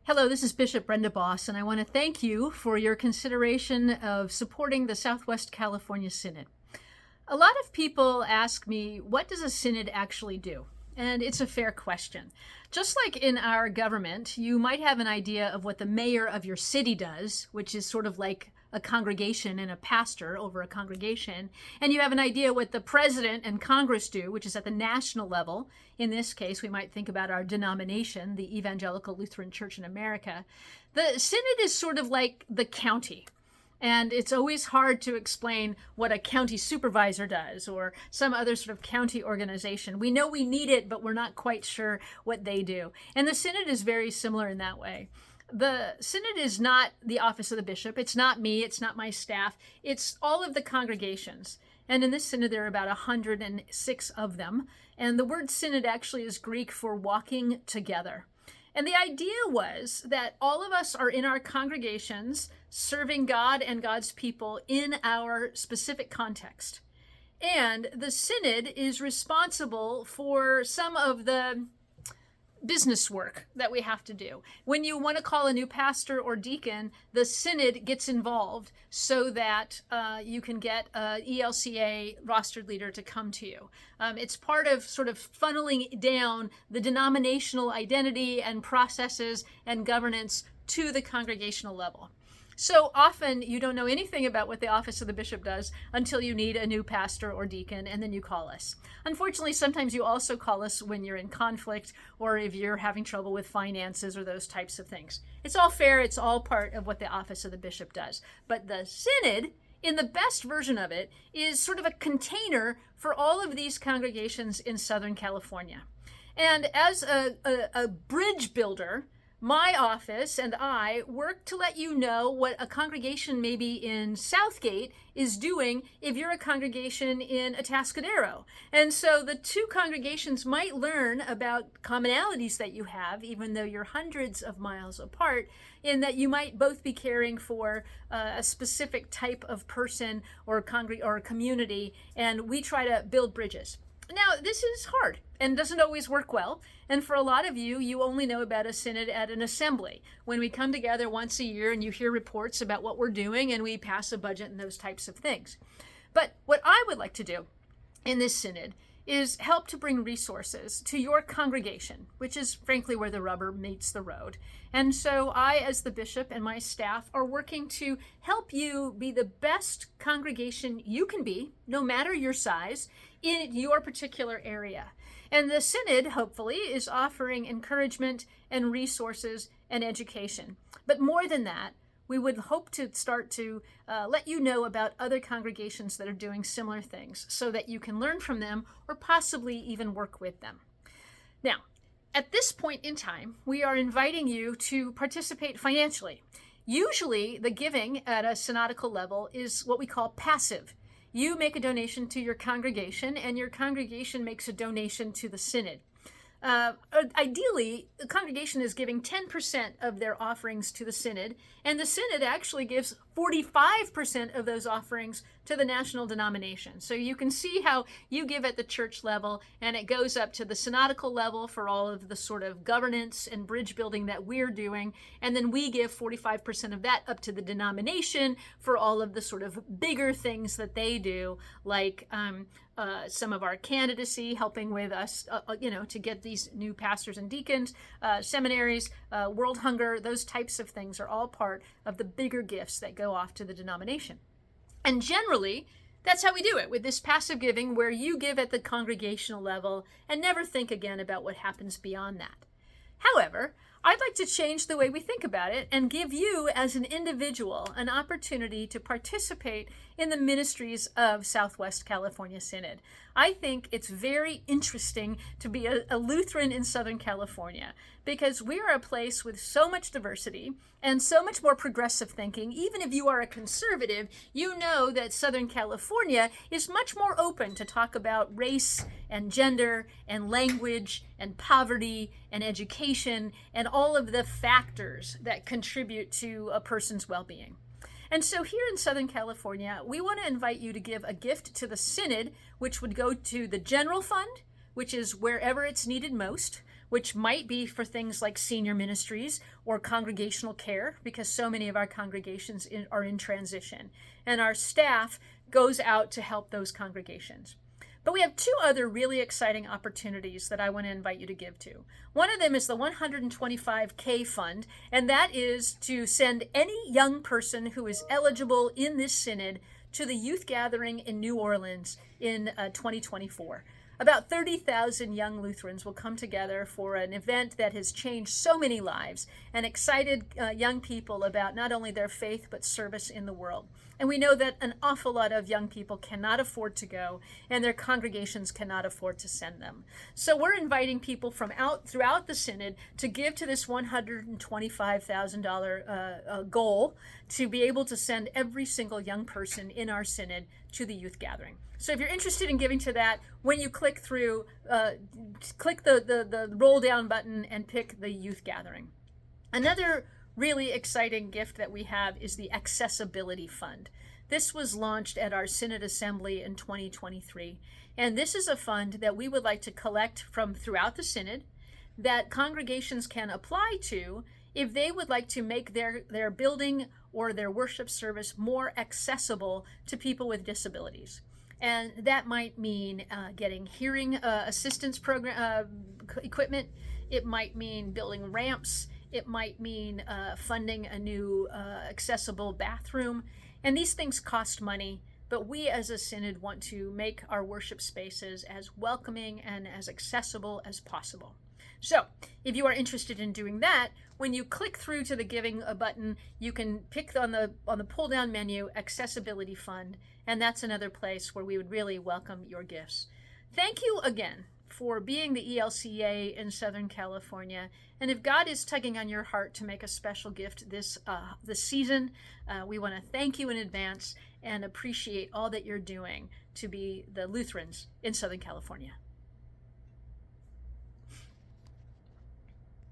Hello, this is Bishop Brenda Bos, and I want to thank you for your consideration of supporting the Southwest California Synod. A lot of people ask me, what does a synod actually do? And it's a fair question. Just like in our government, you might have an idea of what the mayor of your city does, which is sort of like a congregation and a pastor over a congregation, and you have an idea what the president and Congress do, which is at the national level. In this case, we might think about our denomination, the Evangelical Lutheran Church in America. The synod is sort of like the county. And it's always hard to explain what a county supervisor does or some other sort of county organization. We know we need it, but we're not quite sure what they do. And the synod is very similar in that way. The synod is not the office of the bishop. It's not me. It's not my staff. It's all of the congregations. And in this synod, there are about 106 of them. And the word synod actually is Greek for walking together. And the idea was that all of us are in our congregations serving God and God's people in our specific context. And the synod is responsible for some of the business work that we have to do. When you want to call a new pastor or deacon, the synod gets involved so that you can get an ELCA rostered leader to come to you. It's part of sort of funneling down the denominational identity and processes and governance to the congregational level. So often you don't know anything about what the office of the bishop does until you need a new pastor or deacon, and then you call us. Unfortunately, sometimes you also call us when you're in conflict or if you're having trouble with finances or those types of things. It's all fair. It's all part of what the office of the bishop does. But the synod, in the best version of it, is sort of a container for all of these congregations in Southern California. And as a bridge builder, my office and I work to let you know what a congregation maybe in Southgate is doing if you're a congregation in Atascadero. And so the two congregations might learn about commonalities that you have, even though you're hundreds of miles apart, in that you might both be caring for a specific type of person or community, and we try to build bridges. Now, this is hard and doesn't always work well. And for a lot of you, you only know about a synod at an assembly, when we come together once a year and you hear reports about what we're doing and we pass a budget and those types of things. But what I would like to do in this synod is help to bring resources to your congregation, which is frankly where the rubber meets the road. And so I, as the bishop, and my staff are working to help you be the best congregation you can be, no matter your size, in your particular area. And the synod, hopefully, is offering encouragement and resources and education. But more than that, we would hope to start to let you know about other congregations that are doing similar things so that you can learn from them or possibly even work with them. Now, at this point in time, we are inviting you to participate financially. Usually, the giving at a synodical level is what we call passive. You make a donation to your congregation, and your congregation makes a donation to the synod. Ideally, the congregation is giving 10% of their offerings to the synod, and the synod actually gives 45% of those offerings to the national denomination. So you can see how you give at the church level, and it goes up to the synodical level for all of the sort of governance and bridge building that we're doing, and then we give 45% of that up to the denomination for all of the sort of bigger things that they do, like some of our candidacy, helping with us, to get these new pastors and deacons, seminaries, world hunger, those types of things are all part of the bigger gifts that go off to the denomination. And generally, that's how we do it, with this passive giving where you give at the congregational level and never think again about what happens beyond that. However, I'd like to change the way we think about it and give you as an individual an opportunity to participate in the ministries of Southwest California Synod. I think it's very interesting to be a Lutheran in Southern California because we are a place with so much diversity and so much more progressive thinking. Even if you are a conservative, you know that Southern California is much more open to talk about race and gender and language and poverty and education and all of the factors that contribute to a person's well-being. And so here in Southern California, we want to invite you to give a gift to the Synod, which would go to the general fund, which is wherever it's needed most, which might be for things like senior ministries or congregational care, because so many of our congregations are in transition, and our staff goes out to help those congregations. But we have two other really exciting opportunities that I want to invite you to give to. One of them is the 125K fund, and that is to send any young person who is eligible in this synod to the youth gathering in New Orleans in 2024. About 30,000 young Lutherans will come together for an event that has changed so many lives and excited young people about not only their faith but service in the world. And we know that an awful lot of young people cannot afford to go, and their congregations cannot afford to send them. So we're inviting people from throughout the synod to give to this $125,000 goal to be able to send every single young person in our synod to the youth gathering. So if you're interested in giving to that, when you click through, click the roll down button and pick the youth gathering. Another really exciting gift that we have is the Accessibility Fund. This was launched at our Synod Assembly in 2023, and this is a fund that we would like to collect from throughout the Synod that congregations can apply to if they would like to make their building or their worship service more accessible to people with disabilities. And that might mean getting hearing assistance program equipment. It might mean building ramps. It might mean funding a new accessible bathroom. And these things cost money, but we as a synod want to make our worship spaces as welcoming and as accessible as possible. So if you are interested in doing that, when you click through to the giving button, you can pick on the pull down menu Accessibility Fund, and that's another place where we would really welcome your gifts. Thank you again for being the ELCA in Southern California. And if God is tugging on your heart to make a special gift this season, we want to thank you in advance and appreciate all that you're doing to be the Lutherans in Southern California.